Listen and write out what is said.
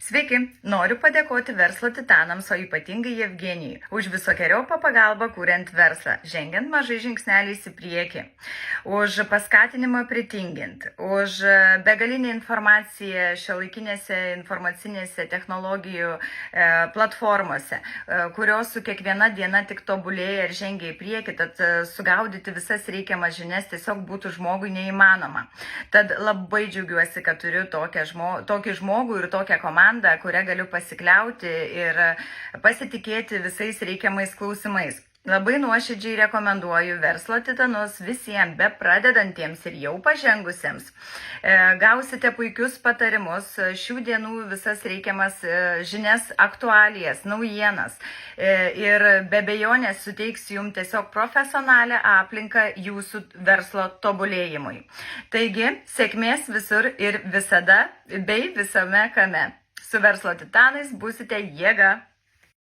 Sveiki, noriu padėkoti verslo titanams, o ypatingai Jevgenijui, už visokiojopą pagalbą kuriant verslą, žengiant mažai žingsneliais į priekį, už paskatinimą pritingint, už begalinę informaciją šiuolaikinėse informacinėse technologijų platformose, kurios su kiekviena diena tik tobulėja ir žengia į priekį, tad sugaudyti visas reikiamas žinias tiesiog būtų žmogui neįmanoma. Tad labai džiaugiuosi, kad turiu tokį žmogų ir tokią komandą, kurią galiu pasikliauti ir pasitikėti visais reikiamais klausimais. Labai nuoširdžiai rekomenduoju verslo titanus visiems, be pradedantiems ir jau pažengusiems. Gausite puikius patarimus, šių dienų visas reikiamas žinias, aktualijas, naujienas ir be abejonės suteiks jums tiesiog profesionalią aplinką jūsų verslo tobulėjimui. Taigi, sėkmės visur ir visada bei visame kame. Su verslo titanais būsite jėga.